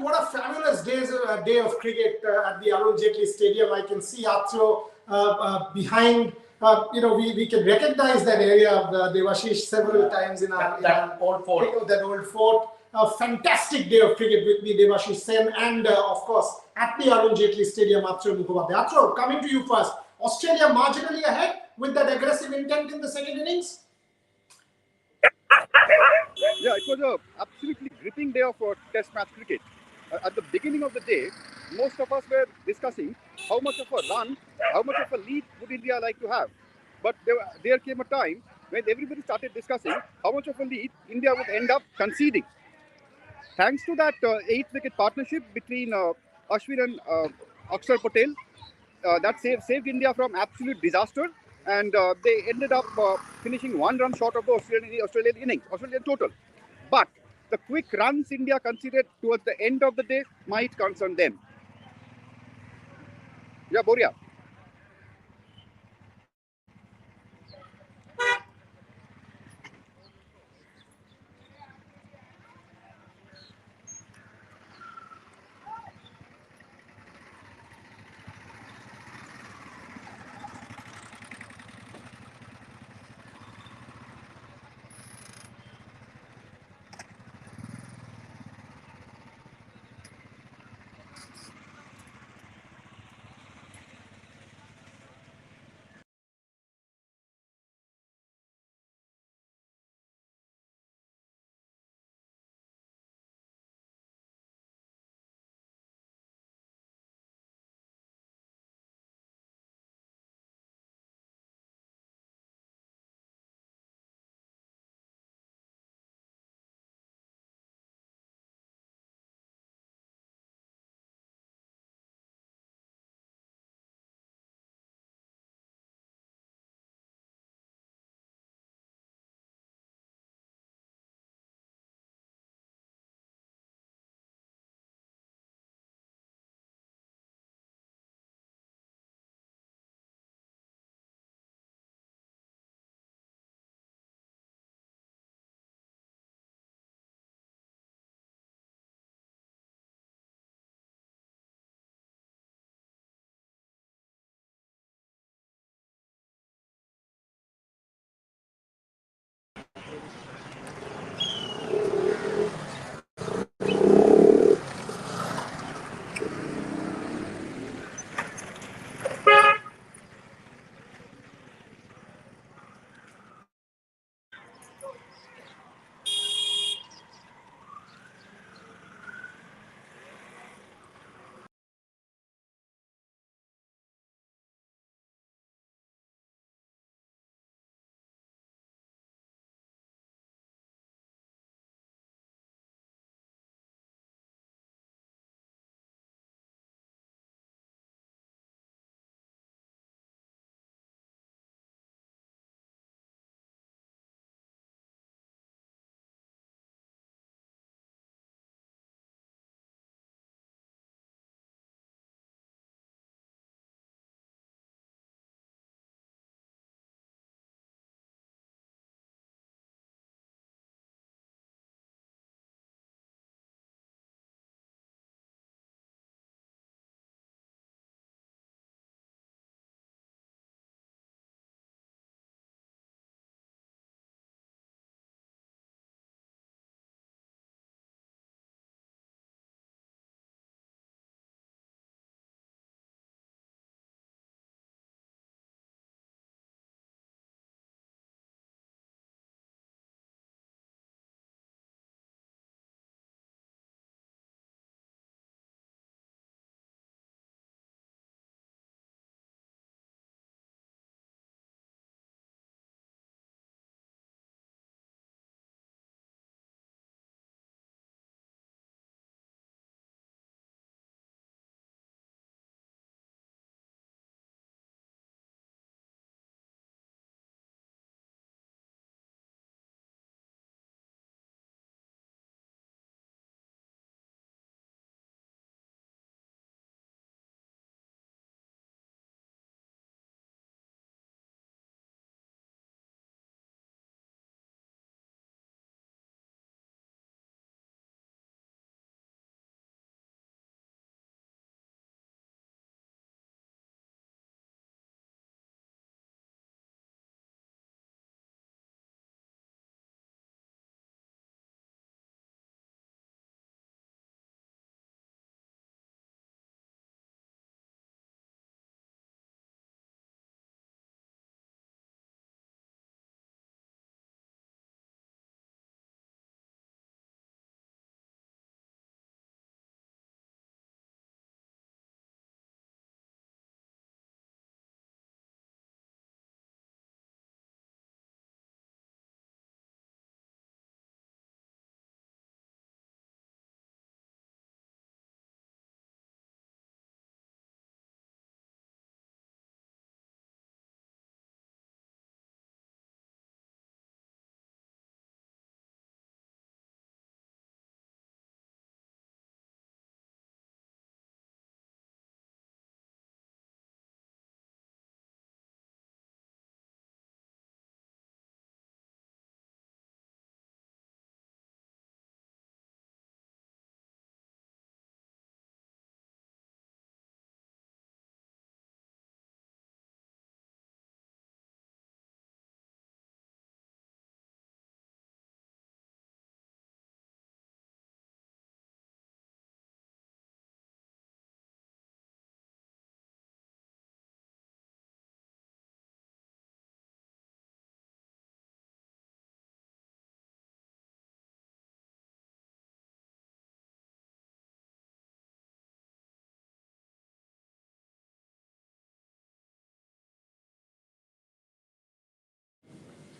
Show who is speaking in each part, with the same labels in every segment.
Speaker 1: what a fabulous day of cricket at the Arun Jaitley Stadium. I can see Atro behind. We can recognize that area of Devashish several times in our
Speaker 2: old fort.
Speaker 1: That old fort. A fantastic day of cricket with me, Devashish Sen, and of course at the Arun Jaitley Stadium, Atro Mukhopadhyay. Atro, coming to you first. Australia marginally ahead with that aggressive intent in the second innings.
Speaker 3: Yeah, it was an absolutely gripping day of Test match cricket. At the beginning of the day, most of us were discussing how much of a run, how much of a lead would India like to have. But there came a time when everybody started discussing how much of a lead India would end up conceding. Thanks to that 8-wicket partnership between Ashwin and Akshar Patel, that saved India from absolute disaster, and they ended up finishing 1 run short of the Australian total. But the quick runs India conceded towards the end of the day might concern them. Yeah, Boria.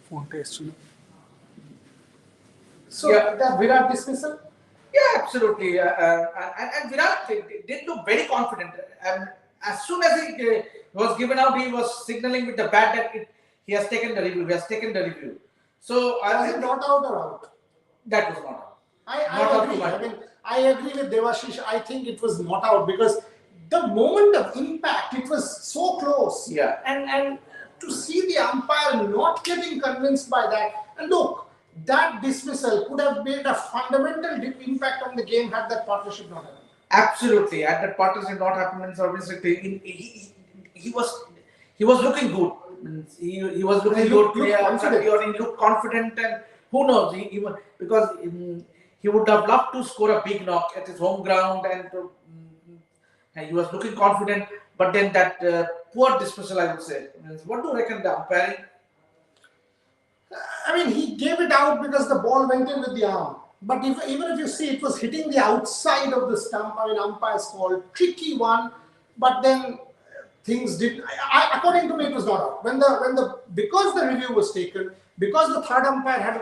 Speaker 1: phone test. So
Speaker 2: Yeah.
Speaker 1: that Virat dismissal.
Speaker 2: Yeah, absolutely. And Virat did look very confident. And as soon as he was given out, he was signaling with the bat that he has taken the review. He has taken the review. So
Speaker 1: Was it not out or out?
Speaker 2: that was not out.
Speaker 1: I
Speaker 2: Not out to
Speaker 1: agree.
Speaker 2: my
Speaker 1: I mean, I agree with Devashish. I think it was not out because the moment of impact, it was so close.
Speaker 2: Yeah.
Speaker 1: And to see the umpire not getting convinced by that, and look, that dismissal could have made a fundamental impact on the game had that partnership not happened.
Speaker 2: Absolutely. Had that partnership not happened, means obviously he was looking good. Means he was looking
Speaker 1: He
Speaker 2: good.
Speaker 1: looked confident.
Speaker 2: He looked confident, and who knows? Because he would have loved to score a big knock at his home ground, and he was looking confident. But then that poor dismissal, I would say. Means, what do you reckon the umpiring?
Speaker 1: I mean, he gave it out because the ball went in with the arm. But even if you see, it was hitting the outside of the stump. I mean, umpire's call, tricky one. But then things did. According to me, it was not out. Because the review was taken, because the third umpire had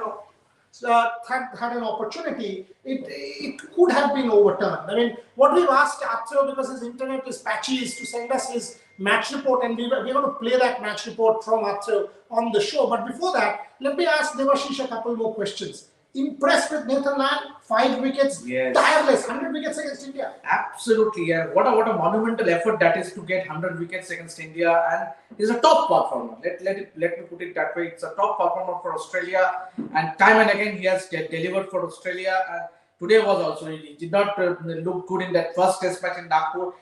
Speaker 1: an opportunity, it could have been overturned. I mean, what we've asked Atro, because his internet is patchy, is to send us his match report, and we're going to play that match report from Atro on the show. But before that, let me ask Devashish a couple more questions. Impressed with Nathan Lyon? 5 wickets,
Speaker 2: Yes.
Speaker 1: tireless, 100 wickets against India.
Speaker 2: Absolutely, yeah. What a monumental effort that is to get 100 wickets against India, and he's a top performer. Let me put it that way. It's a top performer for Australia, and time and again he has delivered for Australia. Today was also, he did not look good in that first test match in Nagpur.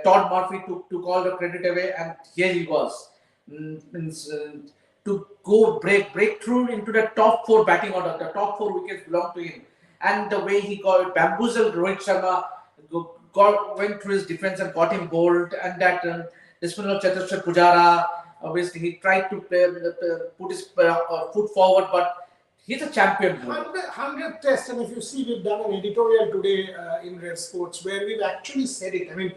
Speaker 2: Todd Murphy took all the credit away, and here he was. To go break through into the top 4 batting order, the top 4 wickets belong to him. And the way he got bamboozled Rohit Sharma, went through his defense and got him bowled, and that dismissal of Cheteshwar Pujara, obviously he tried to put his foot forward, but he's a champion.
Speaker 1: 100 tests, and if you see, we've done an editorial today in Red Sports where we've actually said it. I mean,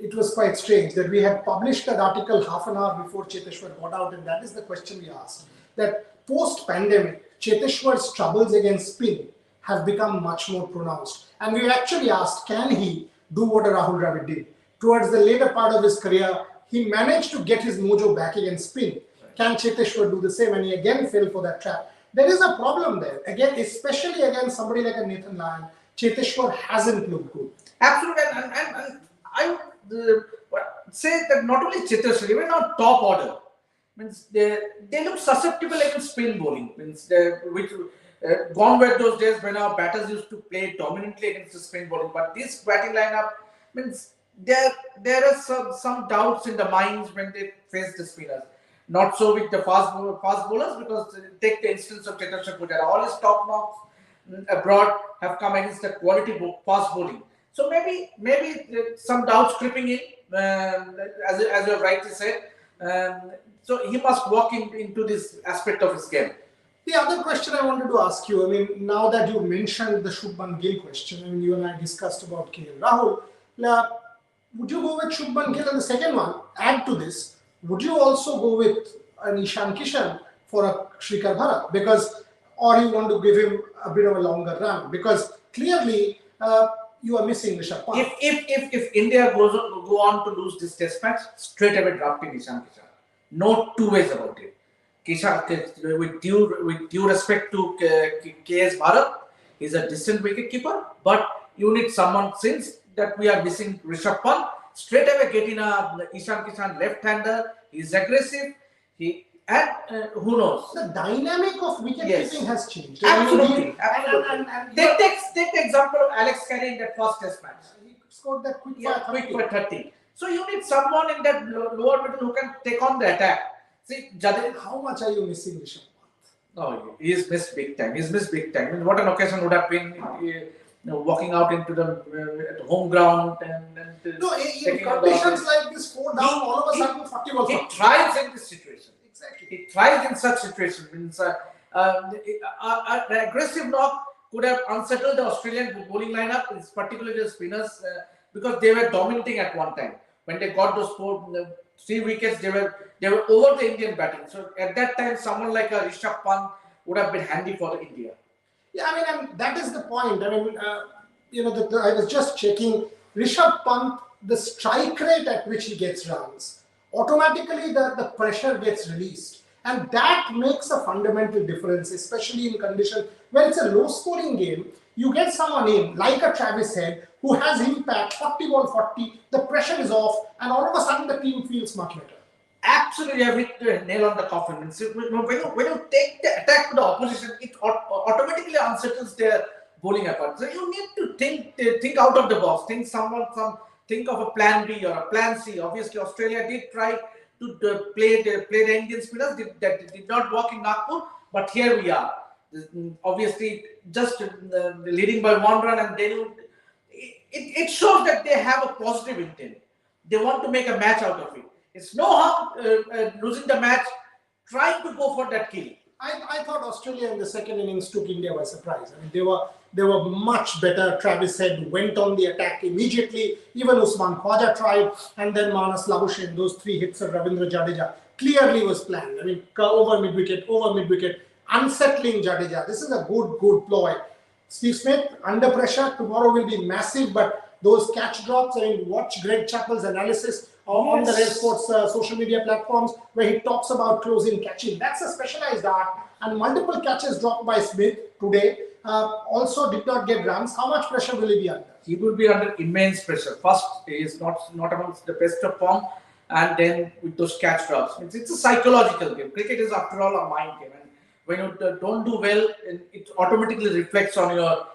Speaker 1: it was quite strange that we had published that article half an hour before Cheteshwar got out, and that is the question we asked. That post-pandemic, Cheteshwar's troubles against spin have become much more pronounced. And we actually asked, can he do what Rahul Dravid did? Towards the later part of his career, he managed to get his mojo back against spin. Can Cheteshwar do the same? And he again fell for that trap. There is a problem there. Again, especially against somebody like a Nathan Lyon, Cheteshwar hasn't looked good.
Speaker 2: Absolutely, and I would say that not only Cheteshwar, even on top order, means they look susceptible against spin bowling. Means gone were those days when our batters used to play dominantly against the spin bowling. But this batting lineup means there are some doubts in the minds when they face the spinners. Not so with the fast bowlers, because take the instance of Cheteshwar Pujara. All his top knocks abroad have come against the quality fast bowling. So maybe some doubts creeping in, as you have rightly said. So he must walk into this aspect of his game.
Speaker 1: The other question I wanted to ask you, I mean, now that you mentioned the Shubman Gill question, I mean, you and I discussed about KL Rahul, would you go with Shubman Gill? And the second one, add to this, would you also go with an Ishan Kishan for a Shrikar Bharat? Because, or you want to give him a bit of a longer run? Because clearly, you are missing Rishabh Pant.
Speaker 2: If India go on to lose this test match, straight away drafting Ishan Kishan. No two ways about it. Kishan, with due respect to KS Bharat, he's a distant wicketkeeper, but you need someone, since that we are missing Rishabh Pant, straight away get in a Ishan Kishan left-hander. He's aggressive. Who knows?
Speaker 1: The dynamic of wicket-keeping has changed.
Speaker 2: Absolutely.
Speaker 1: And
Speaker 2: take the example of Alex Carey in that first test match.
Speaker 1: He scored that quick
Speaker 2: for 30. So you need someone in that lower middle who can take on the attack. See,
Speaker 1: how much are you missing Rishabh Pant?
Speaker 2: Oh, he's missed big time. I mean, what an occasion would have been walking out into the home ground and
Speaker 1: no, in conditions like this, 4 down, all of a sudden 40 balls.
Speaker 2: He thrives in this situation.
Speaker 1: Exactly.
Speaker 2: He thrives in such situations. Means an aggressive knock could have unsettled the Australian bowling lineup, particularly the spinners, because they were dominating at one time. When they got those 3 wickets, they were over the Indian batting. So at that time, someone like a Rishabh Pant would have been handy for the India.
Speaker 1: Yeah, I mean, and that is the point. I mean, I was just checking Rishabh Pant, the strike rate at which he gets runs, automatically the pressure gets released. And that makes a fundamental difference, especially in condition where it's a low scoring game. You get someone in, like a Travis Head, who has impact, 40 ball 40, the pressure is off, and all of a sudden the team feels much better.
Speaker 2: Absolutely, you have hit the nail on the coffin. And so when you take the attack to the opposition, it automatically unsettles their bowling effort. So you need to think out of the box. Think of a plan B or a plan C. Obviously, Australia did try to play the Indian spinners. That did not work in Nagpur, but here we are. Obviously, just leading by 1 run, and then it shows that they have a positive intent. They want to make a match out of it. It's no harm losing the match, trying to go for that kill.
Speaker 1: I thought Australia in the second innings took India by surprise. I mean, they were much better. Travis Head went on the attack immediately. Even Usman Khwaja tried, and then Manas Labuschagne, those 3 hits of Ravindra Jadeja clearly was planned. I mean, over mid wicket, unsettling Jadeja. This is a good ploy. Steve Smith under pressure tomorrow will be massive, but those catch drops. I mean, watch Greg Chappell's analysis on the Red Sports social media platforms, where he talks about closing catching. That's a specialized art, and multiple catches dropped by Smith today also did not get runs. How much pressure will he be under?
Speaker 2: He will be under immense pressure. First, he is not amongst the best of form, and then with those catch drops. It's a psychological game. Cricket is, after all, a mind game, and when you don't do well, it automatically reflects on your.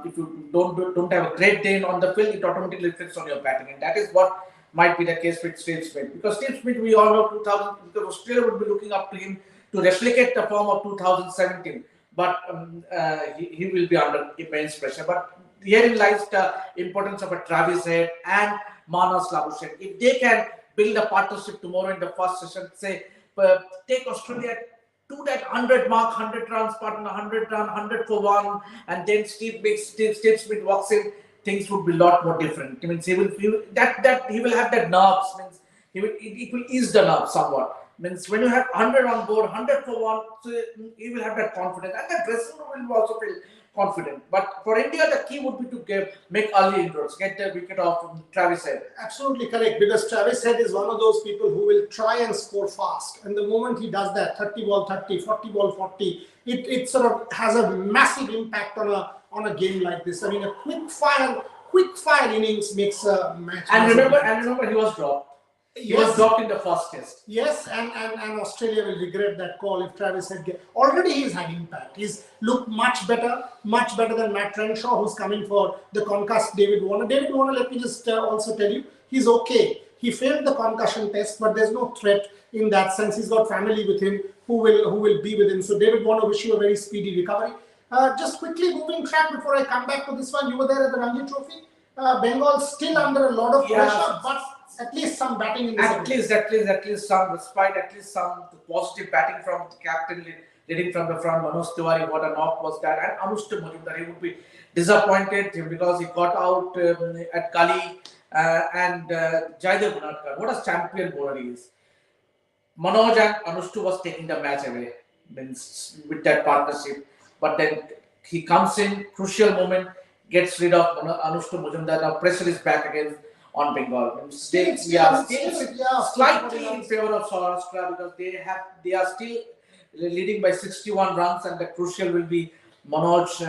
Speaker 2: If you don't have a great day on the field, it automatically reflects on your batting, and that is what might be the case with Steve Smith. Because Steve Smith, we all know 2000, because Australia would be looking up to him to replicate the form of 2017. But he will be under immense pressure. But herein lies the importance of a Travis Head and Manas Labuschagne. If they can build a partnership tomorrow in the first session, say, take Australia to that 100 mark, 100 runs, partner, 100 run, 100 for 1, and then Steve Smith walks in, things would be a lot more different. I mean, he will have that nerves. Means it will ease the nerves somewhat. Means when you have 100 on board, 100 for 1, so he will have that confidence, and the dressing room will also feel confident. But for India, the key would be to make early inroads, get the wicket off from Travis Head.
Speaker 1: Absolutely correct, because Travis Head is one of those people who will try and score fast. And the moment he does that, 30 ball 30, 40 ball 40, it sort of has a massive impact on a game like this. I mean, a quick fire innings makes a match.
Speaker 2: And remember, he was dropped. He was dropped in the first test.
Speaker 1: Yes, and Australia will regret that call if Travis Head already he's had impact. He's looked much better than Matt Renshaw, who's coming for the concussed David Warner. David Warner, let me just also tell you, he's okay. He failed the concussion test, but there's no threat in that sense. He's got family with him who will be with him. So David Warner, wish you a very speedy recovery. Just quickly moving track before I come back to this one. You were there at the Ranji Trophy. Bengal still under a lot of pressure, but at least some batting in the
Speaker 2: at least some respite, at least some positive batting from the captain leading from the front. Manoj Tiwari, what a knock was that, and Anushka Majumdar, he would be disappointed because he got out at Kali, and Jaidev Unadkar, what a champion bowler he is. Manoj and Anushka was taking the match away with that partnership, but then he comes in, crucial moment, gets rid of Anushka Majumdar. Now pressure is back again on Bengal. Slightly in favor of Saurashtra, because they are still leading by 61 runs, and the crucial will be Manoj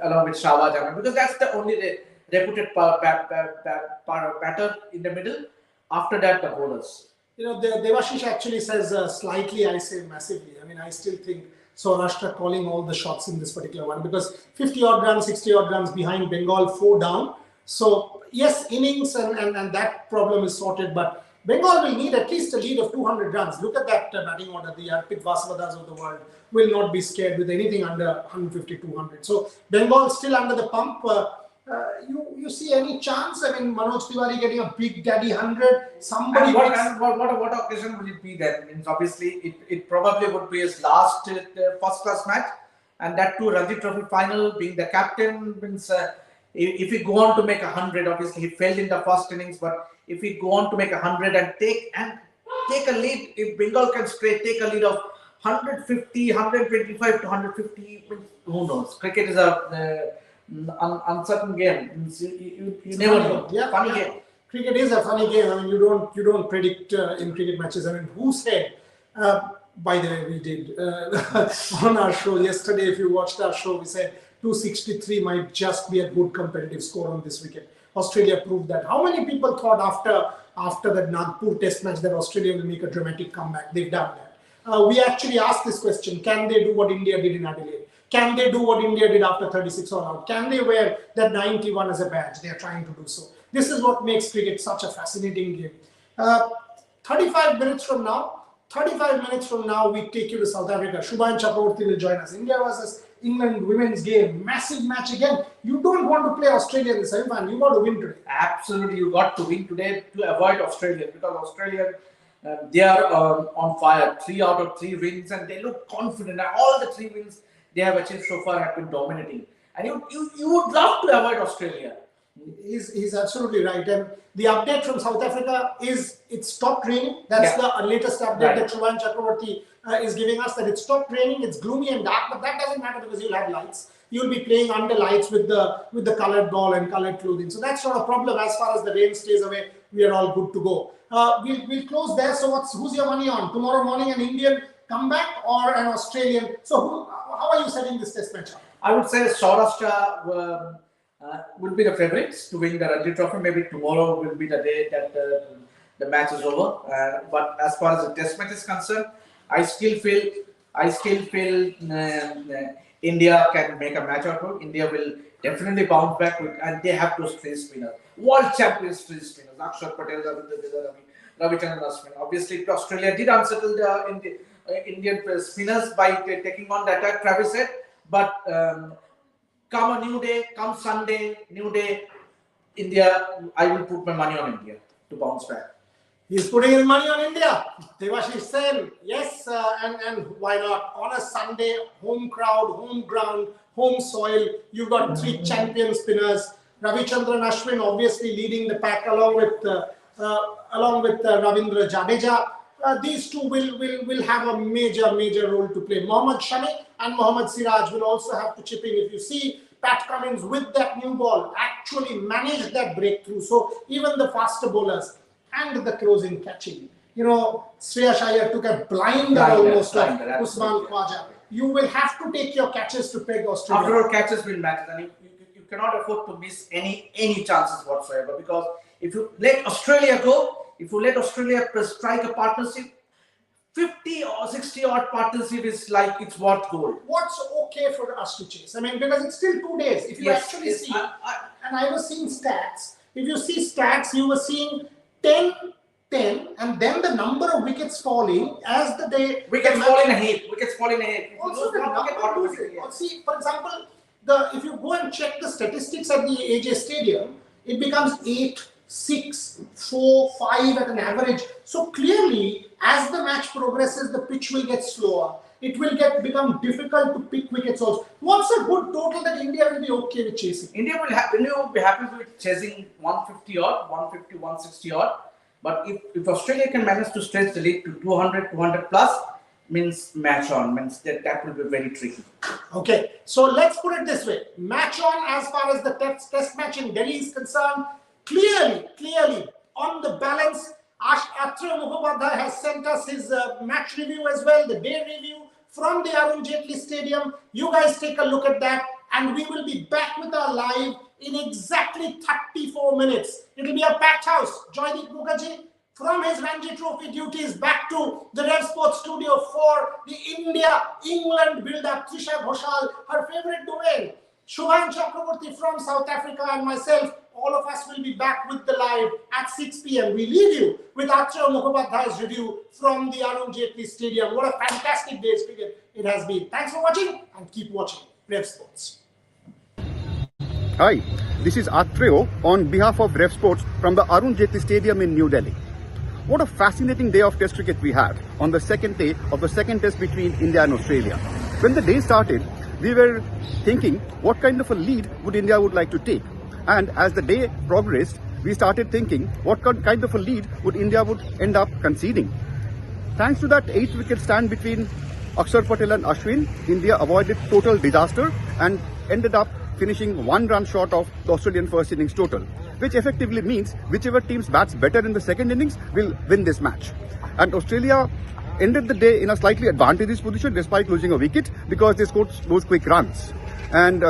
Speaker 2: along with Shahbaz Ahmed, because that's the only reputed batter in the middle. After that, the bowlers.
Speaker 1: You know, Devashish actually says slightly, I say massively. I mean, I still think Saurashtra calling all the shots in this particular one, because 50 odd runs, 60 odd runs behind Bengal, 4 down. So yes, innings and that problem is sorted, but Bengal will need at least a lead of 200 runs. Look at that batting order. The Arpit Vasavadas of the world will not be scared with anything under 150, 200. So Bengal still under the pump. You see any chance? I mean, Manoj Tiwari getting a big daddy 100. Somebody.
Speaker 2: What occasion will it be then? Means obviously it probably would be his last first class match, and that too Ranji Trophy final. Being the captain means if he go on to make 100, obviously he failed in the first innings, but if he go on to make 100 and take a lead. If Bengal can take a lead of 150, 125 to 150, who knows? Cricket is a uncertain game. You never know.
Speaker 1: Yeah,
Speaker 2: Funny game.
Speaker 1: Cricket is a funny game. I mean, you don't predict in cricket matches. I mean, who said? By the way, we did on our show yesterday. If you watched our show, we said 263 might just be a good competitive score on this wicket. Australia proved that. How many people thought after that Nagpur Test match that Australia will make a dramatic comeback? They've done that. We actually asked this question: can they do what India did in Adelaide? Can they do what India did after 36 all out? Can they wear that 91 as a badge? They are trying to do so. This is what makes cricket such a fascinating game. 35 minutes from now, we take you to South Africa. Shubhan Chakraborty will join us. India versus England women's game. Massive match again. You don't want to play Australia in the semi-final. You got to win today.
Speaker 2: Absolutely, you got to win today to avoid Australia, because Australia, they are on fire. 3 out of 3 wins, and they look confident. And all the 3 wins they have achieved so far have been dominating. And you would love to avoid Australia.
Speaker 1: He's absolutely right. And the update from South Africa is it stopped raining. That's the latest update that Shubhan Chakraborty is giving us, that it stopped raining. It's gloomy and dark, but that doesn't matter because you'll have lights. You'll be playing under lights with the colored ball and colored clothing. So that's not a problem. As far as the rain stays away, we are all good to go. We'll close there. So who's your money on? Tomorrow morning an Indian comeback or an Australian? So how are you setting this test match up?
Speaker 2: I would say Saurashtra will be the favourites to win the Ranji Trophy. Maybe tomorrow will be the day that the match is over. But as far as the test match is concerned, I still feel India can make a match out of it. India will definitely bounce back, and they have those three spinners, world champions three spinners: Akshar Patel, Ravichandran Ashwin. Obviously, Australia did unsettle the Indian spinners by taking on the attack, Travis said. But come a new day, come Sunday, new day, India, I will put my money on India to bounce back.
Speaker 1: He's putting his money on India. Devashish Sen, yes, and why not? On a Sunday, home crowd, home ground, home soil, you've got 3 champion spinners. Ravichandran Ashwin obviously leading the pack along with Ravindra Jadeja. These two will have a major role to play. Mohammad Shami and Mohammad Siraj will also have to chip in. If you see, Pat Cummins with that new ball actually managed that breakthrough. So even the faster bowlers and the closing catching. You know, Shreyas Iyer took a blinder almost of Usman Khwaja. You will have to take your catches to peg Australia.
Speaker 2: After all, catches will matter, and you cannot afford to miss any chances whatsoever, because if you let Australia go, if you let Australia strike a partnership, 50 or 60 odd partnership is like it's worth gold.
Speaker 1: What's okay for us to chase? I mean, because it's still 2 days. If you actually see, and I was seeing stats, if you see stats, you were seeing 10, and then the number of wickets falling as the day.
Speaker 2: Wickets fall in a heap.
Speaker 1: Also, the number losing. See, for example, if you go and check the statistics at the AJ Stadium, it becomes 8, 6, 4, 5 at an average. So clearly, as the match progresses, the pitch will get slower. It will become difficult to pick wickets also. What's a good total that India will be okay with chasing?
Speaker 2: India will be happy with chasing 150 odd, 150, 160 odd. But if Australia can manage to stretch the lead to 200, 200 plus, means match on, means that will be very tricky.
Speaker 1: Okay, so let's put it this way. Match on as far as the test match in Delhi is concerned. Clearly, on the balance, Atra Mukhopadhyay has sent us his match review as well, the day review from the Arun Jaitley Stadium. You guys take a look at that, and we will be back with our live in exactly 34 minutes. It will be a packed house. Joydeep Mukherjee from his Ranji Trophy duties back to the Rev Sports studio for the India-England build-up. Trisha Ghoshal, her favorite domain. Shubhan Chakraborty from South Africa, and myself, all of us will be back with the live at 6 p.m. We leave you with Atra Mukhopadhyay's review from the Arun Jaitley Stadium. What a fantastic day's cricket it has been. Thanks for watching, and keep watching Rev Sports.
Speaker 3: Hi, this is Atreo on behalf of Rev Sports from the Arun Jaitley Stadium in New Delhi. What a fascinating day of Test cricket we had on the second day of the second test between India and Australia. When the day started, we were thinking what kind of a lead would India would like to take. And as the day progressed, we started thinking what kind of a lead would India would end up conceding. Thanks to that 8th wicket stand between Akshar Patel and Ashwin, India avoided total disaster and ended up finishing 1 run short of the Australian first innings total, which effectively means whichever team bats better in the second innings will win this match. And Australia ended the day in a slightly advantageous position despite losing a wicket because they scored those quick runs. And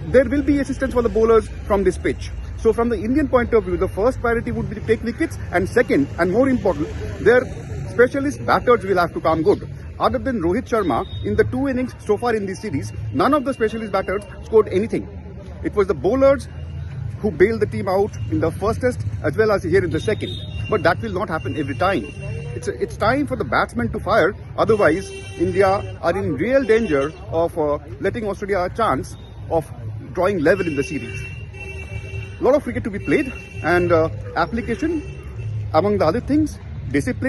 Speaker 3: there will be assistance for the bowlers from this pitch. So from the Indian point of view, the first priority would be to take wickets, and second and more important, their specialist batters will have to come good. Other than Rohit Sharma, in the 2 innings so far in this series, none of the specialist batters scored anything. It was the bowlers who bailed the team out in the first test as well as here in the second. But that will not happen every time. It's time for the batsmen to fire, otherwise India are in real danger of letting Australia a chance of drawing level in the series. A lot of cricket to be played, and application, among the other things, discipline.